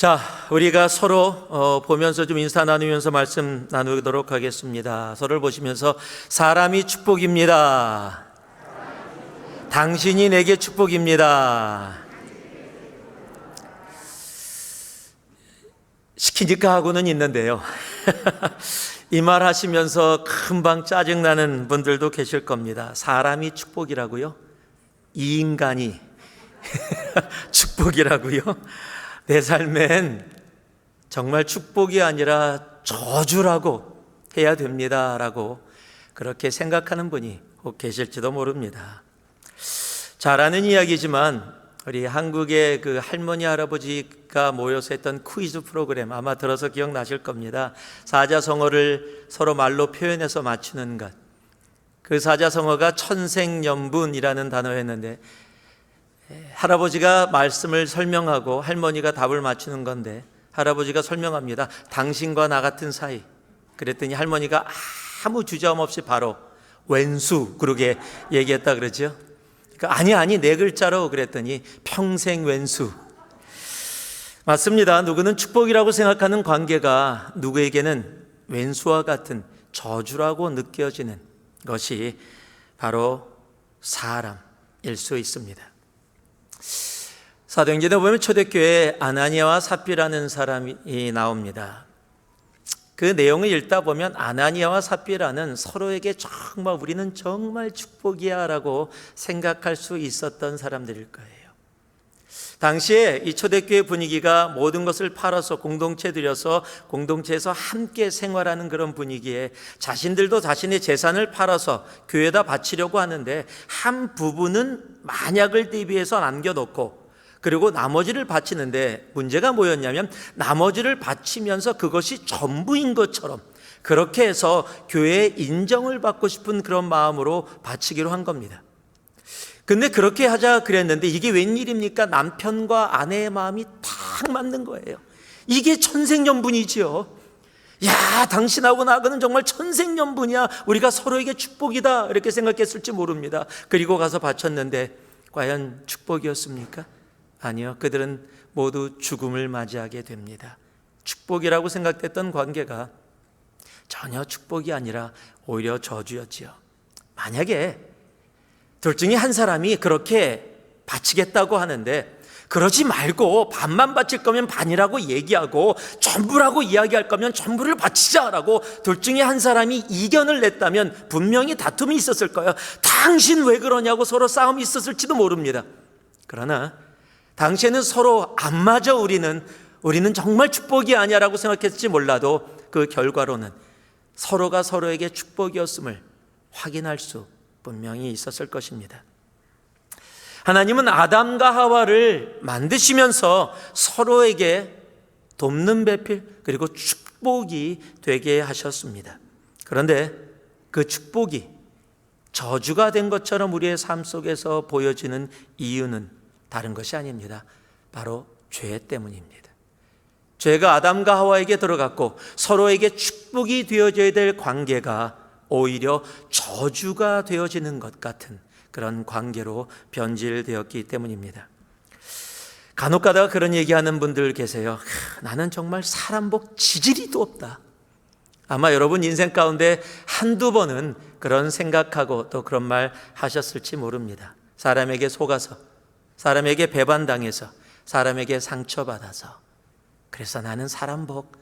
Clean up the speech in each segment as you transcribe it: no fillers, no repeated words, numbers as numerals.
자, 우리가 서로 보면서 좀 인사 나누면서 말씀 나누도록 하겠습니다. 서로를 보시면서 사람이 축복입니다. 당신이 내게 축복입니다. 시키니까 하고는 있는데요. 이 말 하시면서 금방 짜증나는 분들도 계실 겁니다. 사람이 축복이라고요? 이 인간이 축복이라고요? 내 삶엔 정말 축복이 아니라 저주라고 해야 됩니다라고 그렇게 생각하는 분이 혹 계실지도 모릅니다. 잘 아는 이야기지만 우리 한국의 그 할머니 할아버지가 모여서 했던 퀴즈 프로그램 아마 들어서 기억나실 겁니다. 사자성어를 서로 말로 표현해서 맞추는 것. 그 사자성어가 천생연분이라는 단어였는데 할아버지가 말씀을 설명하고 할머니가 답을 맞추는 건데 할아버지가 설명합니다. 당신과 나 같은 사이. 그랬더니 할머니가 아무 주저함 없이 바로 왼수 그러게 얘기했다 그러죠. 그러니까 아니 네 글자로 그랬더니 평생 왼수. 맞습니다. 누구는 축복이라고 생각하는 관계가 누구에게는 왼수와 같은 저주라고 느껴지는 것이 바로 사람일 수 있습니다. 사도행전에 보면 초대교회에 아나니아와 삽비라는 사람이 나옵니다. 그 내용을 읽다 보면 아나니아와 삽비라는 서로에게 정말 우리는 정말 축복이야 라고 생각할 수 있었던 사람들일 거예요. 당시에 이 초대교회 분위기가 모든 것을 팔아서 공동체 들여서 공동체에서 함께 생활하는 그런 분위기에 자신들도 자신의 재산을 팔아서 교회에다 바치려고 하는데 한 부분은 만약을 대비해서 남겨놓고 그리고 나머지를 바치는데 문제가 뭐였냐면 나머지를 바치면서 그것이 전부인 것처럼 그렇게 해서 교회의 인정을 받고 싶은 그런 마음으로 바치기로 한 겁니다. 근데 그렇게 하자 그랬는데 이게 웬일입니까? 남편과 아내의 마음이 딱 맞는 거예요. 이게 천생연분이지요. 야, 당신하고 나하고는 정말 천생연분이야. 우리가 서로에게 축복이다. 이렇게 생각했을지 모릅니다. 그리고 가서 바쳤는데 과연 축복이었습니까? 아니요. 그들은 모두 죽음을 맞이하게 됩니다. 축복이라고 생각됐던 관계가 전혀 축복이 아니라 오히려 저주였지요. 만약에 둘 중에 한 사람이 그렇게 바치겠다고 하는데 그러지 말고 반만 바칠 거면 반이라고 얘기하고 전부라고 이야기할 거면 전부를 바치자라고 둘 중에 한 사람이 이견을 냈다면 분명히 다툼이 있었을 거예요. 당신 왜 그러냐고 서로 싸움이 있었을지도 모릅니다. 그러나 당시에는 서로 안 맞아 우리는 정말 축복이 아니야라고 생각했을지 몰라도 그 결과로는 서로가 서로에게 축복이었음을 확인할 수 분명히 있었을 것입니다. 하나님은 아담과 하와를 만드시면서 서로에게 돕는 배필 그리고 축복이 되게 하셨습니다. 그런데 그 축복이 저주가 된 것처럼 우리의 삶 속에서 보여지는 이유는 다른 것이 아닙니다. 바로 죄 때문입니다. 죄가 아담과 하와에게 들어갔고 서로에게 축복이 되어져야 될 관계가 오히려 저주가 되어지는 것 같은 그런 관계로 변질되었기 때문입니다. 간혹 가다가 그런 얘기하는 분들 계세요. 나는 정말 사람 복 지지리도 없다. 아마 여러분 인생 가운데 한두 번은 그런 생각하고 또 그런 말 하셨을지 모릅니다. 사람에게 속아서, 사람에게 배반당해서, 사람에게 상처받아서 그래서 나는 사람 복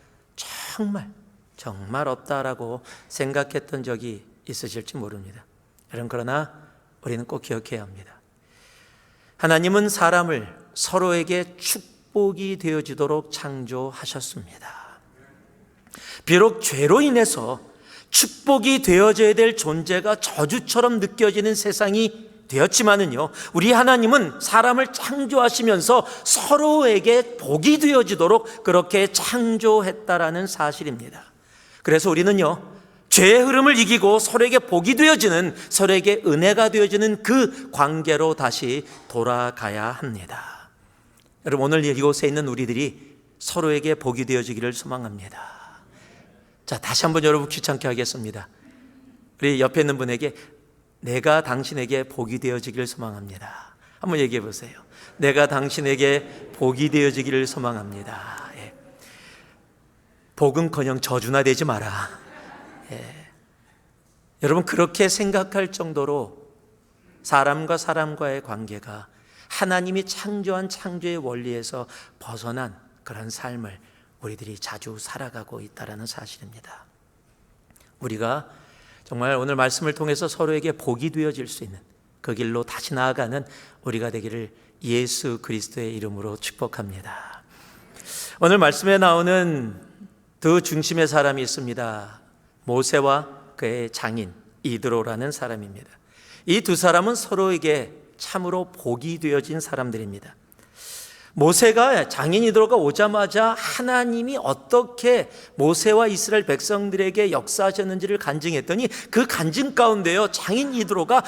정말 없다라고 생각했던 적이 있으실지 모릅니다. 여러분, 그러나 우리는 꼭 기억해야 합니다. 하나님은 사람을 서로에게 축복이 되어지도록 창조하셨습니다. 비록 죄로 인해서 축복이 되어져야 될 존재가 저주처럼 느껴지는 세상이 되었지만은요, 우리 하나님은 사람을 창조하시면서 서로에게 복이 되어지도록 그렇게 창조했다라는 사실입니다. 그래서 우리는요, 죄의 흐름을 이기고 서로에게 복이 되어지는, 서로에게 은혜가 되어지는 그 관계로 다시 돌아가야 합니다. 여러분, 오늘 이곳에 있는 우리들이 서로에게 복이 되어지기를 소망합니다. 자, 다시 한번 여러분 귀찮게 하겠습니다. 우리 옆에 있는 분에게 내가 당신에게 복이 되어지기를 소망합니다. 한번 얘기해 보세요. 내가 당신에게 복이 되어지기를 소망합니다. 복은커녕 저주나 되지 마라. 여러분, 그렇게 생각할 정도로 사람과 사람과의 관계가 하나님이 창조한 창조의 원리에서 벗어난 그런 삶을 우리들이 자주 살아가고 있다는 사실입니다. 우리가 정말 오늘 말씀을 통해서 서로에게 복이 되어질 수 있는 그 길로 다시 나아가는 우리가 되기를 예수 그리스도의 이름으로 축복합니다. 오늘 말씀에 나오는 두 중심의 사람이 있습니다. 모세와 그의 장인 이드로라는 사람입니다. 이 두 사람은 서로에게 참으로 복이 되어진 사람들입니다. 모세가, 장인 이드로가 오자마자 하나님이 어떻게 모세와 이스라엘 백성들에게 역사하셨는지를 간증했더니 그 간증 가운데요, 장인 이드로가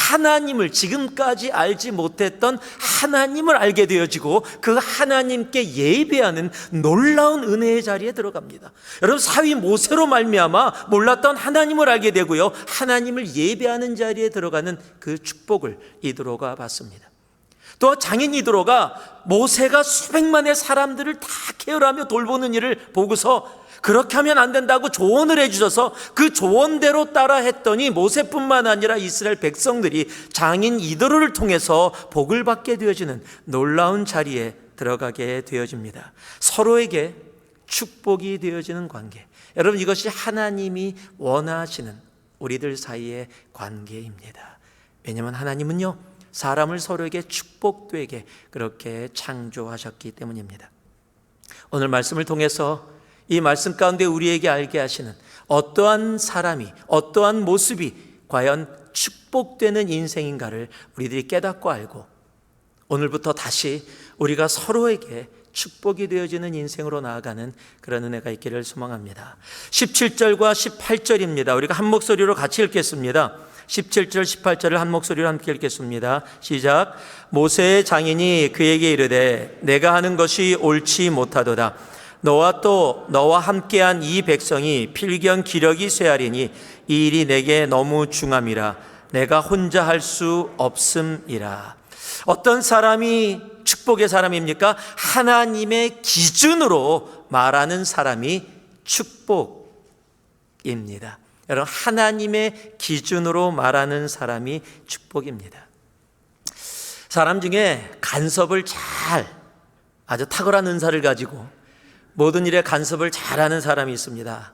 하나님을, 지금까지 알지 못했던 하나님을 알게 되어지고 그 하나님께 예배하는 놀라운 은혜의 자리에 들어갑니다. 여러분, 사위 모세로 말미암아 몰랐던 하나님을 알게 되고요, 하나님을 예배하는 자리에 들어가는 그 축복을 이드로가 받습니다. 또 장인 이드로가 모세가 수백만의 사람들을 다 케어하며 돌보는 일을 보고서 그렇게 하면 안 된다고 조언을 해주셔서 그 조언대로 따라 했더니 모세뿐만 아니라 이스라엘 백성들이 장인 이드로를 통해서 복을 받게 되어지는 놀라운 자리에 들어가게 되어집니다. 서로에게 축복이 되어지는 관계, 여러분, 이것이 하나님이 원하시는 우리들 사이의 관계입니다. 왜냐하면 하나님은요, 사람을 서로에게 축복되게 그렇게 창조하셨기 때문입니다. 오늘 말씀을 통해서 이 말씀 가운데 우리에게 알게 하시는 어떠한 사람이, 어떠한 모습이 과연 축복되는 인생인가를 우리들이 깨닫고 알고 오늘부터 다시 우리가 서로에게 축복이 되어지는 인생으로 나아가는 그런 은혜가 있기를 소망합니다. 17절과 18절입니다. 우리가 한 목소리로 같이 읽겠습니다. 17절 18절을 한 목소리로 함께 읽겠습니다. 시작. 모세의 장인이 그에게 이르되 내가 하는 것이 옳지 못하도다. 너와 함께한 이 백성이 필경 기력이 쇠하리니 이 일이 내게 너무 중함이라. 내가 혼자 할 수 없음이라. 어떤 사람이 축복의 사람입니까? 하나님의 기준으로 말하는 사람이 축복입니다. 여러분, 하나님의 기준으로 말하는 사람이 축복입니다. 사람 중에 간섭을 아주 탁월한 은사를 가지고 모든 일에 간섭을 잘하는 사람이 있습니다.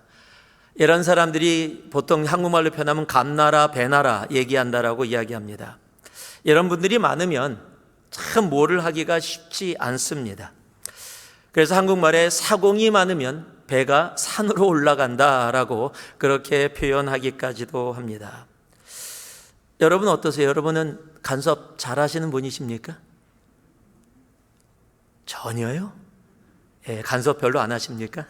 이런 사람들이 보통 한국말로 표현하면 감나라 배나라 얘기한다라고 이야기합니다. 이런 분들이 많으면 참 뭐를 하기가 쉽지 않습니다. 그래서 한국말에 사공이 많으면 배가 산으로 올라간다라고 그렇게 표현하기까지도 합니다. 여러분 어떠세요? 여러분은 간섭 잘하시는 분이십니까? 전혀요? 간섭 별로 안 하십니까?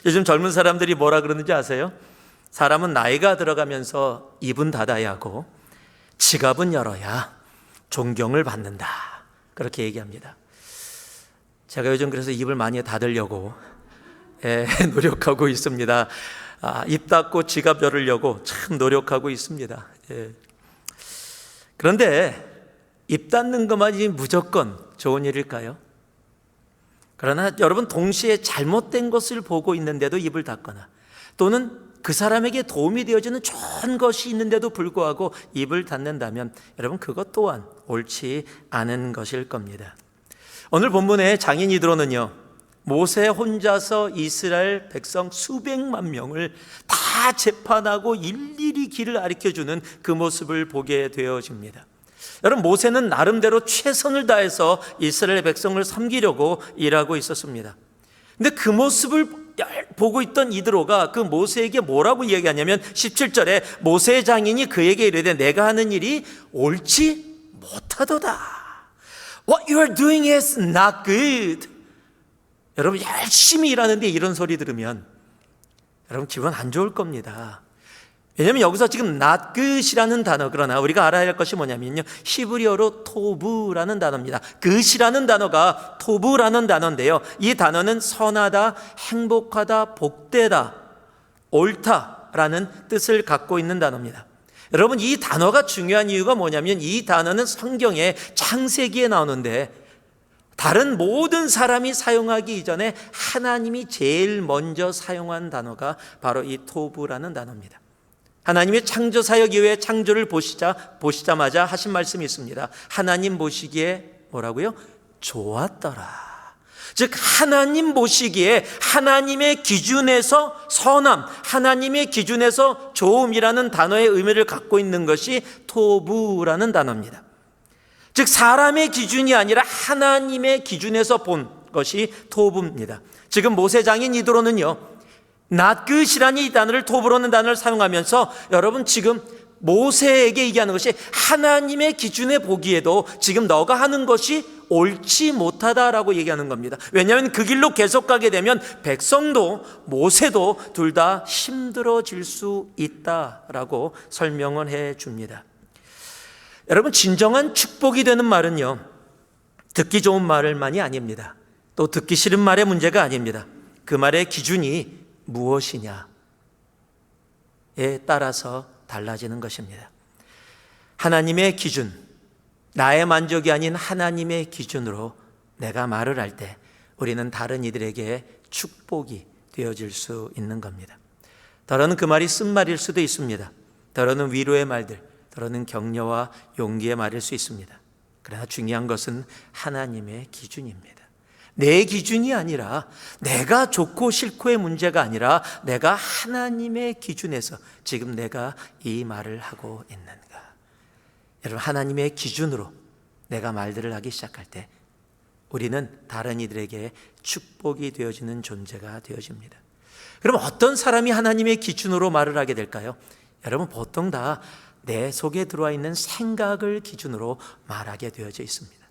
요즘 젊은 사람들이 뭐라 그러는지 아세요? 사람은 나이가 들어가면서 입은 닫아야 하고 지갑은 열어야 존경을 받는다, 그렇게 얘기합니다. 제가 요즘 그래서 입을 많이 닫으려고 노력하고 있습니다. 입 닫고 지갑 열으려고 참 노력하고 있습니다. 그런데 입 닫는 것만이 무조건 좋은 일일까요? 그러나 여러분, 동시에 잘못된 것을 보고 있는데도 입을 닫거나 또는 그 사람에게 도움이 되어지는 좋은 것이 있는데도 불구하고 입을 닫는다면 여러분, 그것 또한 옳지 않은 것일 겁니다. 오늘 본문의 장인 이드로는요, 모세 혼자서 이스라엘 백성 수백만 명을 다 재판하고 일일이 길을 가르쳐주는 그 모습을 보게 되어집니다. 여러분, 모세는 나름대로 최선을 다해서 이스라엘 백성을 섬기려고 일하고 있었습니다. 근데 그 모습을 보고 있던 이드로가 그 모세에게 뭐라고 이야기하냐면 17절에 모세의 장인이 그에게 이르되 내가 하는 일이 옳지 못하도다. What you are doing is not good. 여러분, 열심히 일하는데 이런 소리 들으면 여러분 기분 안 좋을 겁니다. 왜냐하면 여기서 지금 not good이라는 단어, 그러나 우리가 알아야 할 것이 뭐냐면요, 히브리어로 토브라는 단어입니다. good이라는 단어가 토브라는 단어인데요, 이 단어는 선하다, 행복하다, 복되다, 옳다라는 뜻을 갖고 있는 단어입니다. 여러분, 이 단어가 중요한 이유가 뭐냐면 이 단어는 성경의 창세기에 나오는데 다른 모든 사람이 사용하기 이전에 하나님이 제일 먼저 사용한 단어가 바로 이 토부라는 단어입니다. 하나님의 창조 사역 이후에 창조를 보시자마자 하신 말씀이 있습니다. 하나님 보시기에 뭐라고요? 좋았더라. 즉 하나님 보시기에 하나님의 기준에서 선함, 하나님의 기준에서 좋음이라는 단어의 의미를 갖고 있는 것이 토부라는 단어입니다. 즉 사람의 기준이 아니라 하나님의 기준에서 본 것이 토부입니다. 지금 모세 장인 이드로는요, not good이라는 이 단어를, 토부라는 단어를 사용하면서 여러분 지금 모세에게 얘기하는 것이 하나님의 기준에 보기에도 지금 너가 하는 것이 옳지 못하다라고 얘기하는 겁니다. 왜냐하면 그 길로 계속 가게 되면 백성도 모세도 둘 다 힘들어질 수 있다라고 설명을 해 줍니다. 여러분 진정한 축복이 되는 말은요, 듣기 좋은 말만이 아닙니다. 또 듣기 싫은 말의 문제가 아닙니다. 그 말의 기준이 무엇이냐에 따라서 달라지는 것입니다. 하나님의 기준, 나의 만족이 아닌 하나님의 기준으로 내가 말을 할 때 우리는 다른 이들에게 축복이 되어질 수 있는 겁니다. 때로는 그 말이 쓴말일 수도 있습니다. 때로는 위로의 말들, 때로는 격려와 용기의 말일 수 있습니다. 그러나 중요한 것은 하나님의 기준입니다. 내 기준이 아니라, 내가 좋고 싫고의 문제가 아니라 내가 하나님의 기준에서 지금 내가 이 말을 하고 있는가. 여러분 하나님의 기준으로 내가 말들을 하기 시작할 때 우리는 다른 이들에게 축복이 되어지는 존재가 되어집니다. 그럼 어떤 사람이 하나님의 기준으로 말을 하게 될까요? 여러분 보통 다 내 속에 들어와 있는 생각을 기준으로 말하게 되어져 있습니다.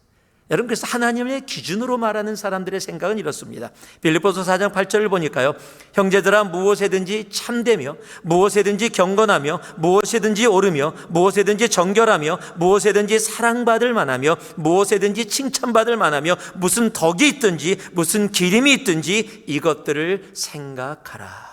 여러분 그래서 하나님의 기준으로 말하는 사람들의 생각은 이렇습니다. 빌립보서 4장 8절을 보니까요, 형제들아 무엇에든지 참되며 무엇에든지 경건하며 무엇에든지 옳으며 무엇에든지 정결하며 무엇에든지 사랑받을 만하며 무엇에든지 칭찬받을 만하며 무슨 덕이 있든지 무슨 기림이 있든지 이것들을 생각하라.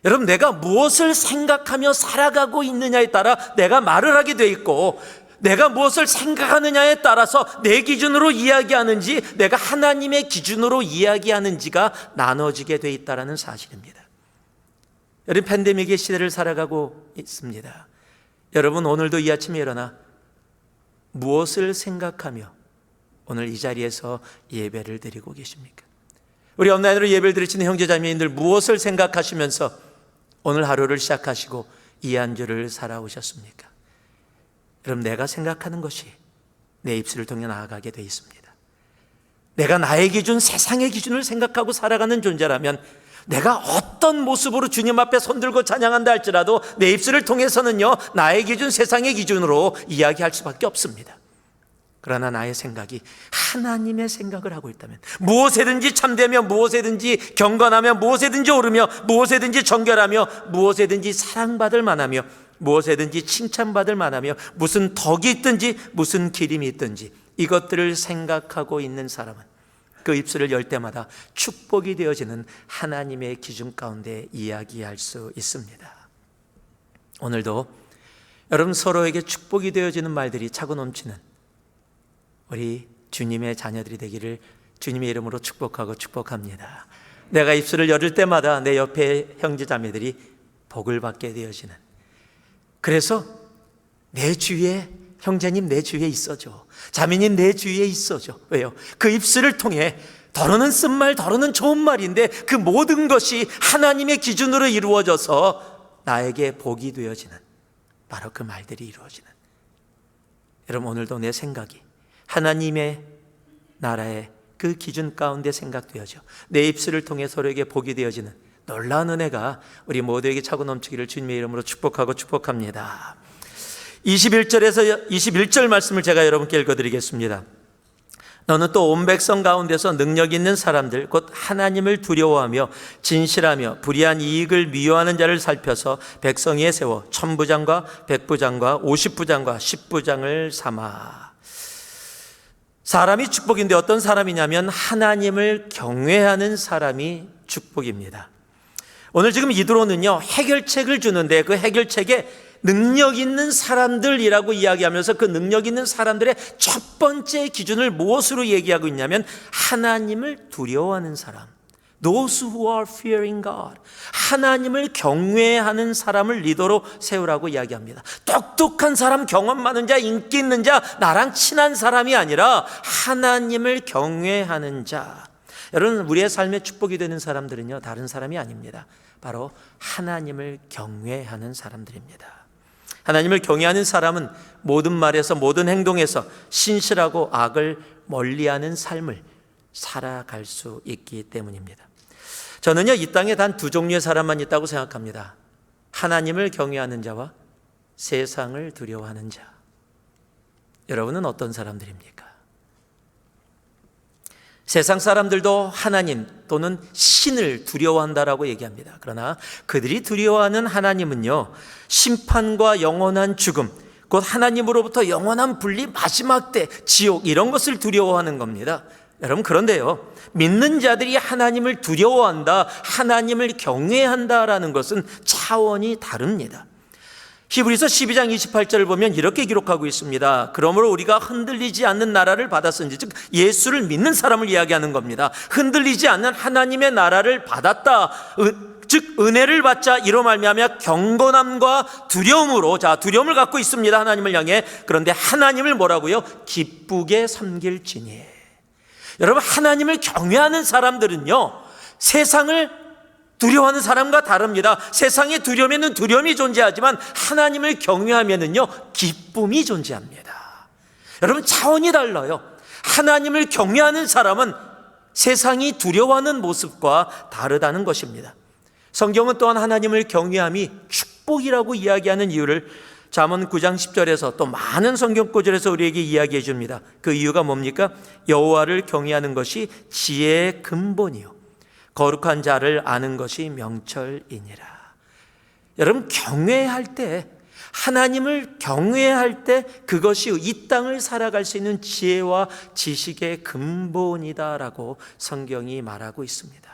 여러분 내가 무엇을 생각하며 살아가고 있느냐에 따라 내가 말을 하게 돼 있고, 내가 무엇을 생각하느냐에 따라서 내 기준으로 이야기하는지 내가 하나님의 기준으로 이야기하는지가 나눠지게 돼 있다는 사실입니다. 여러분 팬데믹의 시대를 살아가고 있습니다. 여러분 오늘도 이 아침에 일어나 무엇을 생각하며 오늘 이 자리에서 예배를 드리고 계십니까? 우리 온라인으로 예배를 드리시는 형제자매님들 무엇을 생각하시면서 오늘 하루를 시작하시고 이 한 주를 살아오셨습니까? 여러분 내가 생각하는 것이 내 입술을 통해 나아가게 돼 있습니다. 내가 나의 기준, 세상의 기준을 생각하고 살아가는 존재라면 내가 어떤 모습으로 주님 앞에 손들고 찬양한다 할지라도 내 입술을 통해서는요 나의 기준, 세상의 기준으로 이야기할 수밖에 없습니다. 그러나 나의 생각이 하나님의 생각을 하고 있다면, 무엇에든지 참되며 무엇에든지 경건하며 무엇에든지 옳으며 무엇에든지 정결하며 무엇에든지 사랑받을 만하며 무엇에든지 칭찬받을 만하며 무슨 덕이 있든지 무슨 기림이 있든지 이것들을 생각하고 있는 사람은 그 입술을 열 때마다 축복이 되어지는 하나님의 기준 가운데 이야기할 수 있습니다. 오늘도 여러분 서로에게 축복이 되어지는 말들이 차고 넘치는 우리 주님의 자녀들이 되기를 주님의 이름으로 축복하고 축복합니다. 내가 입술을 열을 때마다 내 옆에 형제자매들이 복을 받게 되어지는, 그래서 내 주위에, 형제님 내 주위에 있어줘, 자매님 내 주위에 있어줘. 왜요? 그 입술을 통해 더러는 쓴말, 더러는 좋은 말인데 그 모든 것이 하나님의 기준으로 이루어져서 나에게 복이 되어지는 바로 그 말들이 이루어지는. 여러분 오늘도 내 생각이 하나님의 나라의 그 기준 가운데 생각되어져 내 입술을 통해 서로에게 복이 되어지는 놀라운 은혜가 우리 모두에게 차고 넘치기를 주님의 이름으로 축복하고 축복합니다. 21절에서 21절 말씀을 제가 여러분께 읽어드리겠습니다. 너는 또 온 백성 가운데서 능력 있는 사람들 곧 하나님을 두려워하며 진실하며 불의한 이익을 미워하는 자를 살펴서 백성위에 세워 천부장과 백부장과 50부장과 10부장을 삼아. 사람이 축복인데 어떤 사람이냐면 하나님을 경외하는 사람이 축복입니다. 오늘 지금 이드로는요 해결책을 주는데 그 해결책에 능력 있는 사람들이라고 이야기하면서 그 능력 있는 사람들의 첫 번째 기준을 무엇으로 얘기하고 있냐면 하나님을 두려워하는 사람, Those who are fearing God, 하나님을 경외하는 사람을 리더로 세우라고 이야기합니다. 똑똑한 사람, 경험 많은 자, 인기 있는 자, 나랑 친한 사람이 아니라 하나님을 경외하는 자. 여러분, 우리의 삶에 축복이 되는 사람들은요, 다른 사람이 아닙니다. 바로 하나님을 경외하는 사람들입니다. 하나님을 경외하는 사람은 모든 말에서 모든 행동에서 신실하고 악을 멀리하는 삶을 살아갈 수 있기 때문입니다. 저는요, 이 땅에 단 두 종류의 사람만 있다고 생각합니다. 하나님을 경외하는 자와 세상을 두려워하는 자. 여러분은 어떤 사람들입니까? 세상 사람들도 하나님 또는 신을 두려워한다라고 얘기합니다. 그러나 그들이 두려워하는 하나님은요, 심판과 영원한 죽음, 곧 하나님으로부터 영원한 분리, 마지막 때 지옥, 이런 것을 두려워하는 겁니다. 여러분, 그런데요, 믿는 자들이 하나님을 두려워한다, 하나님을 경외한다라는 것은 차원이 다릅니다. 히브리서 12장 28절을 보면 이렇게 기록하고 있습니다. 그러므로 우리가 흔들리지 않는 나라를 받았은지, 즉 예수를 믿는 사람을 이야기하는 겁니다. 흔들리지 않는 하나님의 나라를 받았다, 즉 은혜를 받자, 이로 말미암아 경건함과 두려움으로, 두려움을 갖고 있습니다, 하나님을 향해. 그런데 하나님을 뭐라고요? 기쁘게 섬길지니. 여러분, 하나님을 경외하는 사람들은요, 세상을 두려워하는 사람과 다릅니다. 세상의 두려움에는 두려움이 존재하지만 하나님을 경외하면은요, 기쁨이 존재합니다. 여러분, 차원이 달라요. 하나님을 경외하는 사람은 세상이 두려워하는 모습과 다르다는 것입니다. 성경은 또한 하나님을 경외함이 축복이라고 이야기하는 이유를 잠언 9장 10절에서 또 많은 성경 구절에서 우리에게 이야기해 줍니다. 그 이유가 뭡니까? 여호와를 경외하는 것이 지혜의 근본이요, 거룩한 자를 아는 것이 명철이니라. 여러분, 경외할 때, 하나님을 경외할 때 그것이 이 땅을 살아갈 수 있는 지혜와 지식의 근본이다라고 성경이 말하고 있습니다.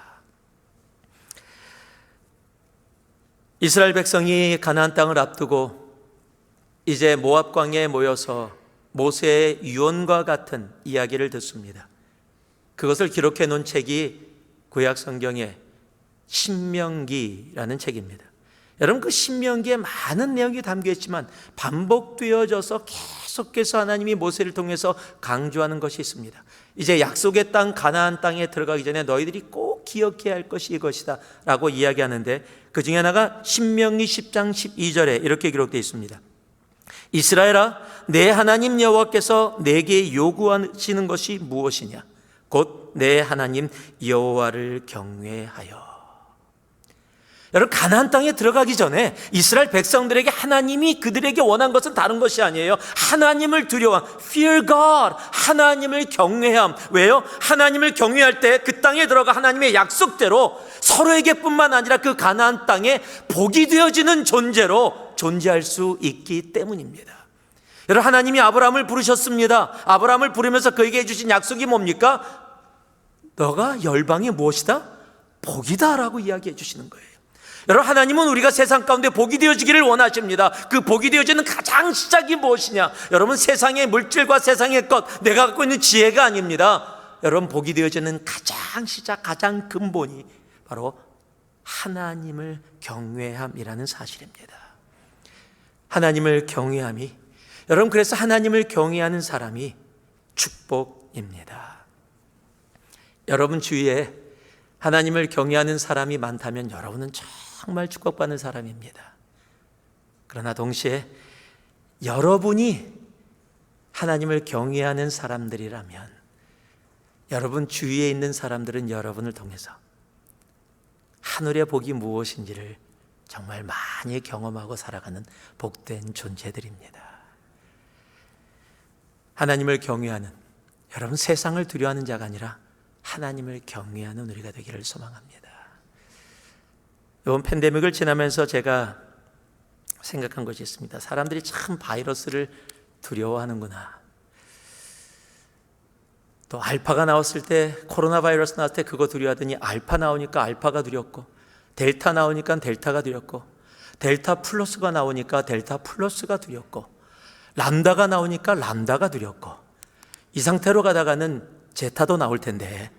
이스라엘 백성이 가나안 땅을 앞두고 이제 모압 광야에 모여서 모세의 유언과 같은 이야기를 듣습니다. 그것을 기록해 놓은 책이 구약 성경의 신명기라는 책입니다. 여러분, 그 신명기에 많은 내용이 담겨 있지만 반복되어져서 계속해서 하나님이 모세를 통해서 강조하는 것이 있습니다. 이제 약속의 땅 가나안 땅에 들어가기 전에 너희들이 꼭 기억해야 할 것이 이것이다 라고 이야기하는데, 그 중에 하나가 신명기 10장 12절에 이렇게 기록되어 있습니다. 이스라엘아, 내 하나님 여호와께서 내게 요구하시는 것이 무엇이냐? 곧 내 하나님 여호와를 경외하여. 여러분, 가나안 땅에 들어가기 전에 이스라엘 백성들에게 하나님이 그들에게 원한 것은 다른 것이 아니에요. 하나님을 두려워함, fear God, 하나님을 경외함. 왜요? 하나님을 경외할 때 그 땅에 들어가 하나님의 약속대로 서로에게뿐만 아니라 그 가나안 땅에 복이 되어지는 존재로 존재할 수 있기 때문입니다. 여러분, 하나님이 아브라함을 부르셨습니다. 아브라함을 부르면서 그에게 해주신 약속이 뭡니까? 너가 열방이 무엇이다? 복이다 라고 이야기해 주시는 거예요. 여러분, 하나님은 우리가 세상 가운데 복이 되어지기를 원하십니다. 그 복이 되어지는 가장 시작이 무엇이냐? 여러분, 세상의 물질과 세상의 것, 내가 갖고 있는 지혜가 아닙니다. 여러분, 복이 되어지는 가장 시작, 가장 근본이 바로 하나님을 경외함이라는 사실입니다. 하나님을 경외함이, 여러분, 그래서 하나님을 경외하는 사람이 축복입니다. 여러분 주위에 하나님을 경외하는 사람이 많다면 여러분은 정말 축복받는 사람입니다. 그러나 동시에 여러분이 하나님을 경외하는 사람들이라면 여러분 주위에 있는 사람들은 여러분을 통해서 하늘의 복이 무엇인지를 정말 많이 경험하고 살아가는 복된 존재들입니다. 하나님을 경외하는, 여러분 세상을 두려워하는 자가 아니라 하나님을 경외하는 우리가 되기를 소망합니다. 이번 팬데믹을 지나면서 제가 생각한 것이 있습니다. 사람들이 참 바이러스를 두려워하는구나. 또 알파가 나왔을 때, 코로나 바이러스 나왔을 때 그거 두려워하더니 알파 나오니까 알파가 두렵고, 델타 나오니까 델타가 두렵고, 델타 플러스가 나오니까 델타 플러스가 두렵고, 람다가 나오니까 람다가 두렵고, 이 상태로 가다가는 제타도 나올 텐데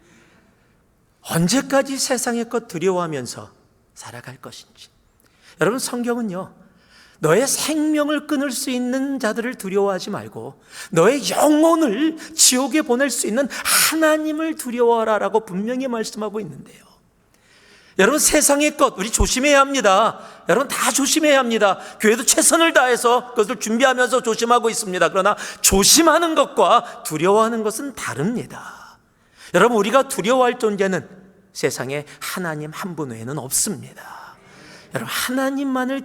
언제까지 세상의 것 두려워하면서 살아갈 것인지. 여러분, 성경은요, 너의 생명을 끊을 수 있는 자들을 두려워하지 말고 너의 영혼을 지옥에 보낼 수 있는 하나님을 두려워하라 라고 분명히 말씀하고 있는데요, 여러분, 세상의 것 우리 조심해야 합니다. 여러분, 다 조심해야 합니다. 교회도 최선을 다해서 그것을 준비하면서 조심하고 있습니다. 그러나 조심하는 것과 두려워하는 것은 다릅니다. 여러분, 우리가 두려워할 존재는 세상에 하나님 한 분 외에는 없습니다. 여러분, 하나님만을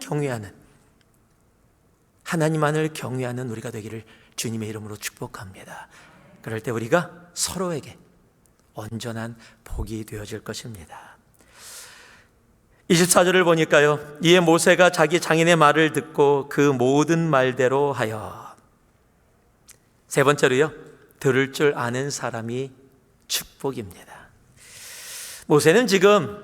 경외하는 우리가 되기를 주님의 이름으로 축복합니다. 그럴 때 우리가 서로에게 온전한 복이 되어질 것입니다. 24절을 보니까요, 이에 모세가 자기 장인의 말을 듣고 그 모든 말대로 하여. 세 번째로요, 들을 줄 아는 사람이 축복입니다. 모세는 지금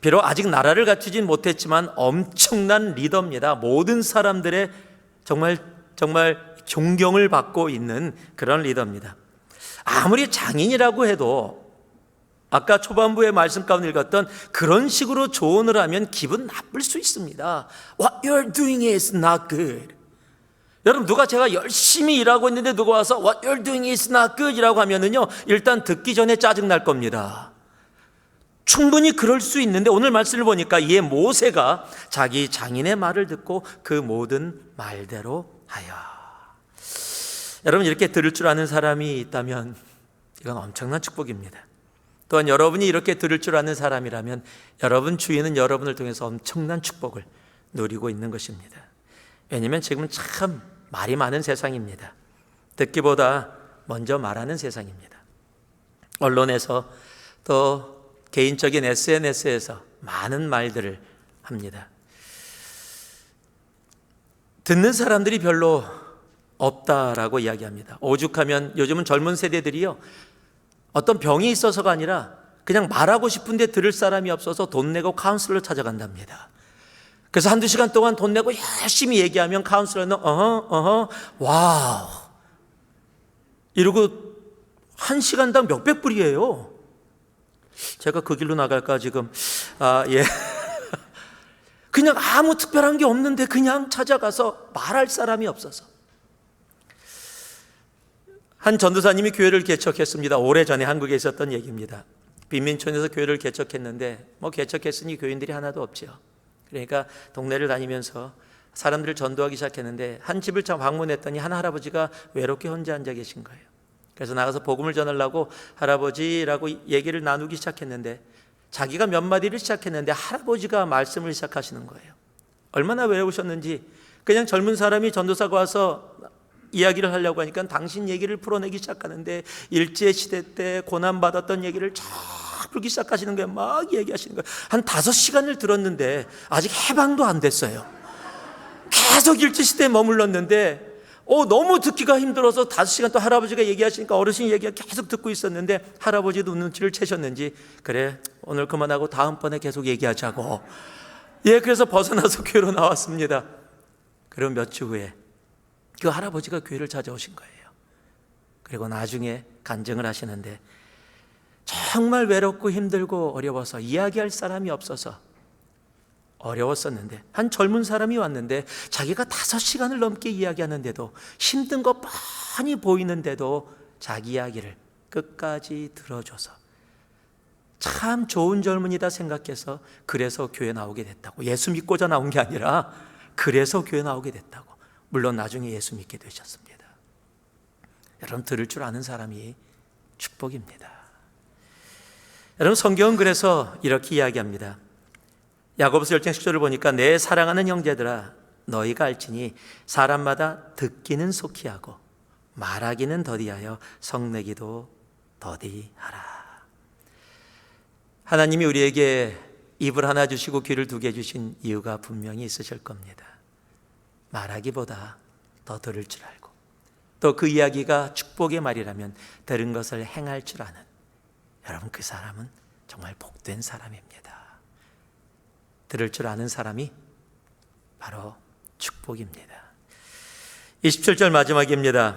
비록 아직 나라를 갖추진 못했지만 엄청난 리더입니다. 모든 사람들의 정말 존경을 받고 있는 그런 리더입니다. 아무리 장인이라고 해도 아까 초반부의 말씀 가운데 읽었던 그런 식으로 조언을 하면 기분 나쁠 수 있습니다. What you're doing is not good. 여러분, 누가 제가 열심히 일하고 있는데 누가 와서 What you're doing is not good 이라고 하면은요, 일단 듣기 전에 짜증 날 겁니다. 충분히 그럴 수 있는데 오늘 말씀을 보니까 이에 모세가 자기 장인의 말을 듣고 그 모든 말대로 하여. 여러분, 이렇게 들을 줄 아는 사람이 있다면 이건 엄청난 축복입니다. 또한 여러분이 이렇게 들을 줄 아는 사람이라면 여러분 주위는 여러분을 통해서 엄청난 축복을 누리고 있는 것입니다. 왜냐하면 지금은 참 말이 많은 세상입니다. 듣기보다 먼저 말하는 세상입니다. 언론에서 또 개인적인 SNS에서 많은 말들을 합니다. 듣는 사람들이 별로 없다라고 이야기합니다. 오죽하면 요즘은 젊은 세대들이요, 어떤 병이 있어서가 아니라 그냥 말하고 싶은데 들을 사람이 없어서 돈 내고 카운슬러 찾아간답니다. 그래서 한두 시간 동안 돈 내고 열심히 얘기하면 카운슬러는 와우 이러고 한 시간당 몇백 불이에요. 제가 그 길로 나갈까 지금. 예. 그냥 아무 특별한 게 없는데 그냥 찾아가서 말할 사람이 없어서. 한 전도사님이 교회를 개척했습니다. 오래전에 한국에 있었던 얘기입니다. 빈민촌에서 교회를 개척했는데 개척했으니 교인들이 하나도 없죠. 그러니까 동네를 다니면서 사람들을 전도하기 시작했는데 한 집을 참 방문했더니 한 할아버지가 외롭게 혼자 앉아 계신 거예요. 그래서 나가서 복음을 전하려고 할아버지라고 얘기를 나누기 시작했는데 자기가 몇 마디를 시작했는데 할아버지가 말씀을 시작하시는 거예요. 얼마나 외로우셨는지. 그냥 젊은 사람이 전도사가 와서 이야기를 하려고 하니까 당신 얘기를 풀어내기 시작하는데 일제시대 때 고난받았던 얘기를 쫙 풀기 시작하시는 거예요. 막 얘기하시는 거예요. 한 5시간을 들었는데 아직 해방도 안 됐어요. 계속 일제시대에 머물렀는데 너무 듣기가 힘들어서 5시간 또 할아버지가 얘기하시니까 어르신이 얘기가 계속 듣고 있었는데 할아버지도 눈치를 채셨는지 그래 오늘 그만하고 다음번에 계속 얘기하자고. 예, 그래서 벗어나서 교회로 나왔습니다. 그리고 몇 주 후에 그 할아버지가 교회를 찾아오신 거예요. 그리고 나중에 간증을 하시는데 정말 외롭고 힘들고 어려워서 이야기할 사람이 없어서 어려웠었는데 한 젊은 사람이 왔는데 자기가 5시간을 넘게 이야기하는데도 힘든 거 뻔히 보이는데도 자기 이야기를 끝까지 들어줘서 참 좋은 젊은이다 생각해서 그래서 교회 나오게 됐다고. 예수 믿고자 나온 게 아니라 그래서 교회 나오게 됐다고. 물론 나중에 예수 믿게 되셨습니다. 여러분, 들을 줄 아는 사람이 축복입니다. 여러분, 성경은 그래서 이렇게 이야기합니다. 야고보서 1장 10절을 보니까 내 사랑하는 형제들아 너희가 알지니 사람마다 듣기는 속히 하고 말하기는 더디하여 성내기도 더디하라. 하나님이 우리에게 입을 하나 주시고 귀를 2개 주신 이유가 분명히 있으실 겁니다. 말하기보다 더 들을 줄 알고 또 그 이야기가 축복의 말이라면 들은 것을 행할 줄 아는 여러분, 그 사람은 정말 복된 사람입니다. 들을 줄 아는 사람이 바로 축복입니다. 27절 마지막입니다.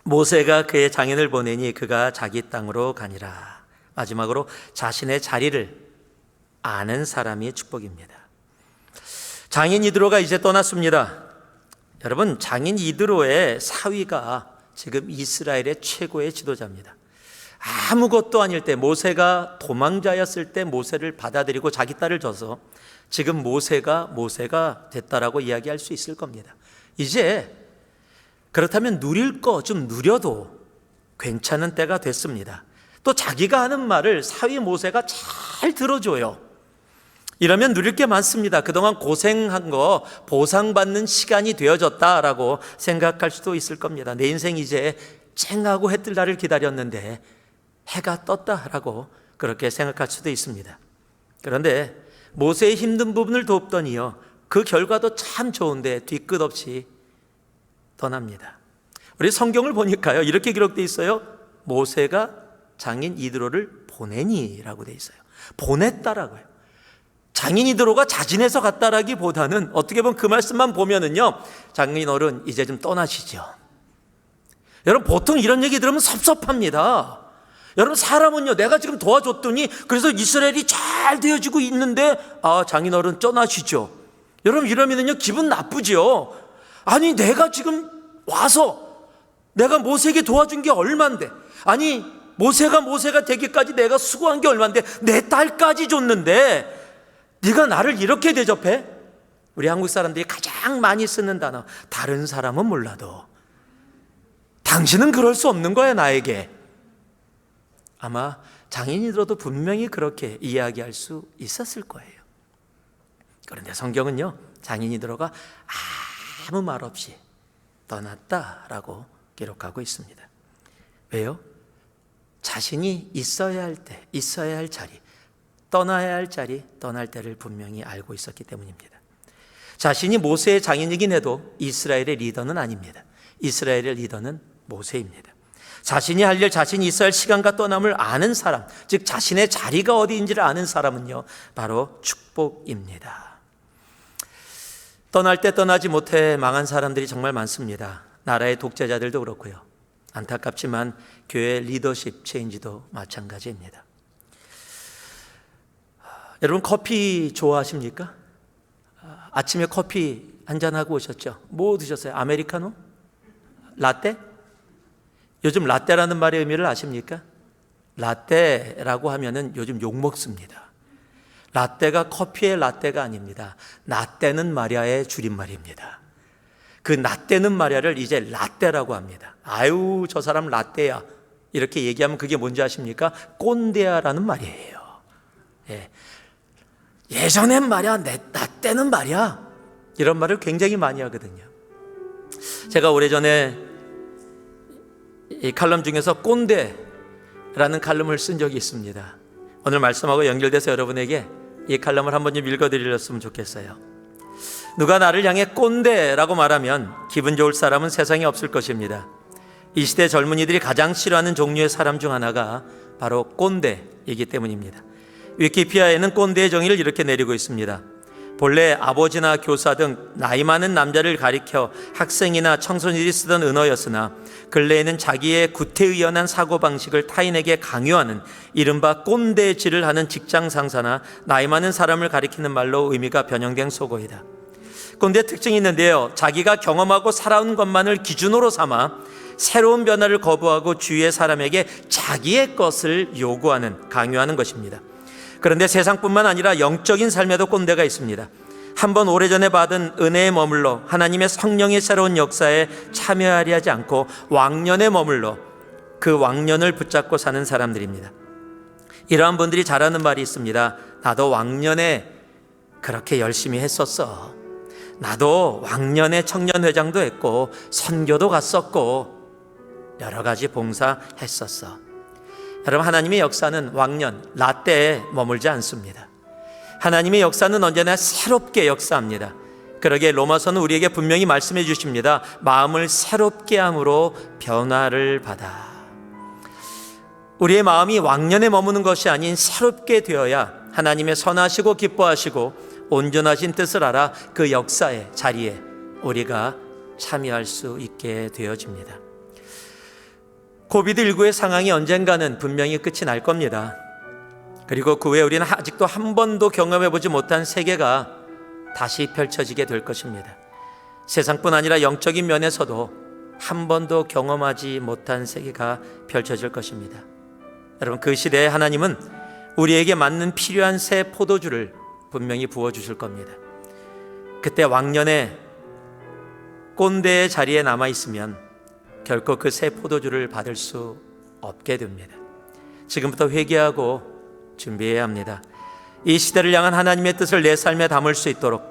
모세가 그의 장인을 보내니 그가 자기 땅으로 가니라. 마지막으로 자신의 자리를 아는 사람이 축복입니다. 장인 이드로가 이제 떠났습니다. 여러분, 장인 이드로의 사위가 지금 이스라엘의 최고의 지도자입니다. 아무것도 아닐 때, 모세가 도망자였을 때 모세를 받아들이고 자기 딸을 줘서 지금 모세가 됐다라고 이야기할 수 있을 겁니다. 이제 그렇다면 누릴 거 좀 누려도 괜찮은 때가 됐습니다. 또 자기가 하는 말을 사위 모세가 잘 들어줘요. 이러면 누릴 게 많습니다. 그동안 고생한 거 보상받는 시간이 되어졌다라고 생각할 수도 있을 겁니다. 내 인생 이제 쨍하고 해 뜰 날을 기다렸는데 해가 떴다라고 그렇게 생각할 수도 있습니다. 그런데 모세의 힘든 부분을 돕더니요, 그 결과도 참 좋은데 뒤끝 없이 떠납니다. 우리 성경을 보니까요, 이렇게 기록되어 있어요. 모세가 장인 이드로를 보내니라고 되어 있어요. 보냈다라고요. 장인 이드로가 자진해서 갔다라기보다는 어떻게 보면 그 말씀만 보면은요, 장인 어른 이제 좀 떠나시죠. 여러분, 보통 이런 얘기 들으면 섭섭합니다. 여러분, 사람은요, 내가 지금 도와줬더니 그래서 이스라엘이 잘 되어지고 있는데 장인 어른 떠나시죠. 여러분, 이러면은요 기분 나쁘죠. 아니, 내가 지금 와서 내가 모세에게 도와준 게 얼만데, 아니 모세가 되기까지 내가 수고한 게 얼만데, 내 딸까지 줬는데 네가 나를 이렇게 대접해? 우리 한국 사람들이 가장 많이 쓰는 단어, 다른 사람은 몰라도 당신은 그럴 수 없는 거야 나에게. 아마 장인이들도 분명히 그렇게 이야기할 수 있었을 거예요. 그런데 성경은요, 장인이들가 아무 말 없이 떠났다라고 기록하고 있습니다. 왜요? 자신이 있어야 할 때, 있어야 할 자리, 떠나야 할 자리, 떠날 때를 분명히 알고 있었기 때문입니다. 자신이 모세의 장인이긴 해도 이스라엘의 리더는 아닙니다. 이스라엘의 리더는 모세입니다. 자신이 할 일, 자신이 있어야 할 시간과 떠남을 아는 사람, 즉 자신의 자리가 어디인지를 아는 사람은요, 바로 축복입니다. 떠날 때 떠나지 못해 망한 사람들이 정말 많습니다. 나라의 독재자들도 그렇고요. 안타깝지만 교회 리더십 체인지도 마찬가지입니다. 여러분, 커피 좋아하십니까? 아침에 커피 한잔하고 오셨죠? 뭐 드셨어요? 아메리카노? 라떼? 요즘 라떼라는 말의 의미를 아십니까? 라떼라고 하면은 요즘 욕 먹습니다. 라떼가 커피의 라떼가 아닙니다. 나떼는 마리아의 줄임말입니다. 그 나떼는 마리아를 이제 라떼라고 합니다. 아유, 저 사람 라떼야, 이렇게 얘기하면 그게 뭔지 아십니까? 꼰대야라는 말이에요. 예. 예전엔 말이야, 라떼는 말이야, 이런 말을 굉장히 많이 하거든요. 제가 오래전에 이 칼럼 중에서 꼰대라는 칼럼을 쓴 적이 있습니다. 오늘 말씀하고 연결돼서 여러분에게 이 칼럼을 한번 좀 읽어드리렸으면 좋겠어요. 누가 나를 향해 꼰대라고 말하면 기분 좋을 사람은 세상에 없을 것입니다. 이 시대 젊은이들이 가장 싫어하는 종류의 사람 중 하나가 바로 꼰대이기 때문입니다. 위키피디아에는 꼰대의 정의를 이렇게 내리고 있습니다. 본래 아버지나 교사 등 나이 많은 남자를 가리켜 학생이나 청소년들이 쓰던 은어였으나 근래에는 자기의 구태의연한 사고방식을 타인에게 강요하는 이른바 꼰대질을 하는 직장 상사나 나이 많은 사람을 가리키는 말로 의미가 변형된 속어이다. 꼰대 특징이 있는데요, 자기가 경험하고 살아온 것만을 기준으로 삼아 새로운 변화를 거부하고 주위의 사람에게 자기의 것을 요구하는, 강요하는 것입니다. 그런데 세상뿐만 아니라 영적인 삶에도 꼰대가 있습니다. 한번 오래전에 받은 은혜에 머물러 하나님의 성령의 새로운 역사에 참여하려 하지 않고 왕년에 머물러 그 왕년을 붙잡고 사는 사람들입니다. 이러한 분들이 잘하는 말이 있습니다. 나도 왕년에 그렇게 열심히 했었어. 나도 왕년에 청년회장도 했고 선교도 갔었고 여러 가지 봉사했었어. 여러분, 하나님의 역사는 왕년, 라떼에 머물지 않습니다. 하나님의 역사는 언제나 새롭게 역사합니다. 그러기에 로마서는 우리에게 분명히 말씀해 주십니다. 마음을 새롭게 함으로 변화를 받아. 우리의 마음이 왕년에 머무는 것이 아닌 새롭게 되어야 하나님의 선하시고 기뻐하시고 온전하신 뜻을 알아 그 역사의 자리에 우리가 참여할 수 있게 되어집니다. 코비드19의 상황이 언젠가는 분명히 끝이 날 겁니다. 그리고 그 후에 우리는 아직도 한 번도 경험해보지 못한 세계가 다시 펼쳐지게 될 것입니다. 세상뿐 아니라 영적인 면에서도 한 번도 경험하지 못한 세계가 펼쳐질 것입니다. 여러분, 그 시대에 하나님은 우리에게 맞는 필요한 새 포도주를 분명히 부어주실 겁니다. 그때 왕년에 꼰대의 자리에 남아있으면 결코 그 새 포도주를 받을 수 없게 됩니다. 지금부터 회개하고 준비해야 합니다. 이 시대를 향한 하나님의 뜻을 내 삶에 담을 수 있도록,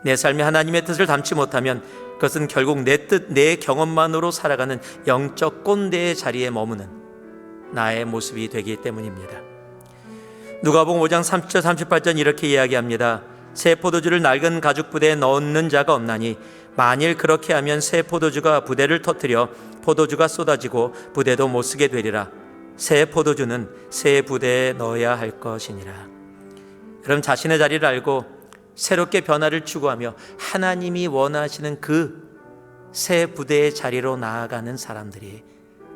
내 삶에 하나님의 뜻을 담지 못하면 그것은 결국 내 뜻, 내 경험만으로 살아가는 영적 꼰대의 자리에 머무는 나의 모습이 되기 때문입니다. 누가복음 5장 30절 38절 이렇게 이야기합니다. 새 포도주를 낡은 가죽 부대에 넣는 자가 없나니 만일 그렇게 하면 새 포도주가 부대를 터뜨려 포도주가 쏟아지고 부대도 못 쓰게 되리라. 새 포도주는 새 부대에 넣어야 할 것이니라. 그럼 자신의 자리를 알고 새롭게 변화를 추구하며 하나님이 원하시는 그 새 부대의 자리로 나아가는 사람들이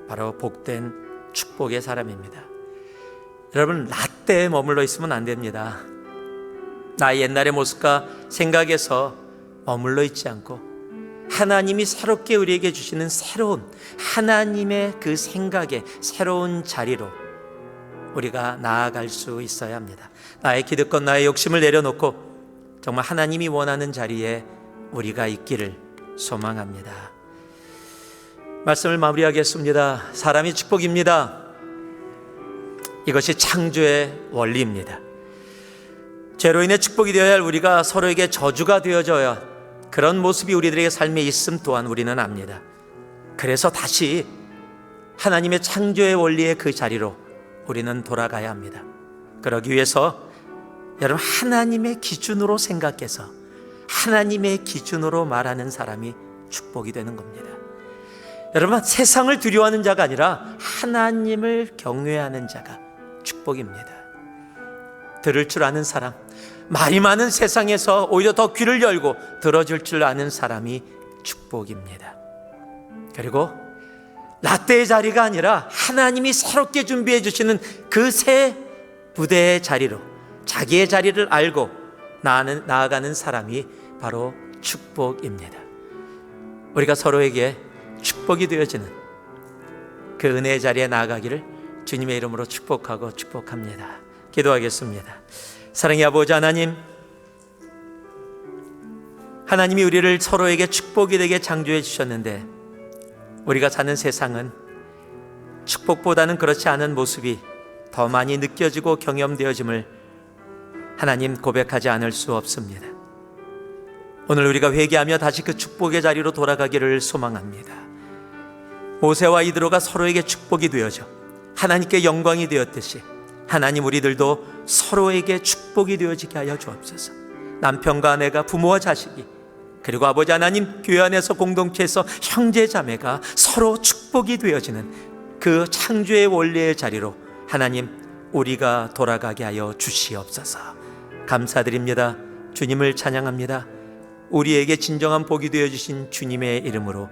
바로 복된 축복의 사람입니다. 여러분, 라떼에 머물러 있으면 안 됩니다. 나의 옛날의 모습과 생각에서 머물러 있지 않고 하나님이 새롭게 우리에게 주시는 새로운 하나님의 그 생각의 새로운 자리로 우리가 나아갈 수 있어야 합니다. 나의 기득권, 나의 욕심을 내려놓고 정말 하나님이 원하는 자리에 우리가 있기를 소망합니다. 말씀을 마무리하겠습니다. 사람이 축복입니다. 이것이 창조의 원리입니다. 죄로 인해 축복이 되어야 할 우리가 서로에게 저주가 되어져야 그런 모습이 우리들의 삶에 있음 또한 우리는 압니다. 그래서 다시 하나님의 창조의 원리의 그 자리로 우리는 돌아가야 합니다. 그러기 위해서 여러분, 하나님의 기준으로 생각해서 하나님의 기준으로 말하는 사람이 축복이 되는 겁니다. 여러분, 세상을 두려워하는 자가 아니라 하나님을 경외하는 자가 축복입니다. 들을 줄 아는 사람, 말이 많은 세상에서 오히려 더 귀를 열고 들어줄 줄 아는 사람이 축복입니다. 그리고 라떼의 자리가 아니라 하나님이 새롭게 준비해 주시는 그 새 부대의 자리로 자기의 자리를 알고 나아가는 사람이 바로 축복입니다. 우리가 서로에게 축복이 되어지는 그 은혜의 자리에 나아가기를 주님의 이름으로 축복하고 축복합니다. 기도하겠습니다. 사랑의 아버지 하나님, 하나님이 우리를 서로에게 축복이 되게 창조해 주셨는데 우리가 사는 세상은 축복보다는 그렇지 않은 모습이 더 많이 느껴지고 경험되어짐을 하나님 고백하지 않을 수 없습니다. 오늘 우리가 회개하며 다시 그 축복의 자리로 돌아가기를 소망합니다. 모세와 이드로가 서로에게 축복이 되어져 하나님께 영광이 되었듯이 하나님, 우리들도 서로에게 축복이 되어지게 하여 주옵소서. 남편과 아내가, 부모와 자식이, 그리고 아버지 하나님, 교회 안에서 공동체에서 형제 자매가 서로 축복이 되어지는 그 창조의 원리의 자리로 하나님, 우리가 돌아가게 하여 주시옵소서. 감사드립니다. 주님을 찬양합니다. 우리에게 진정한 복이 되어주신 주님의 이름으로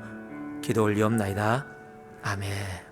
기도 올리옵나이다. 아멘.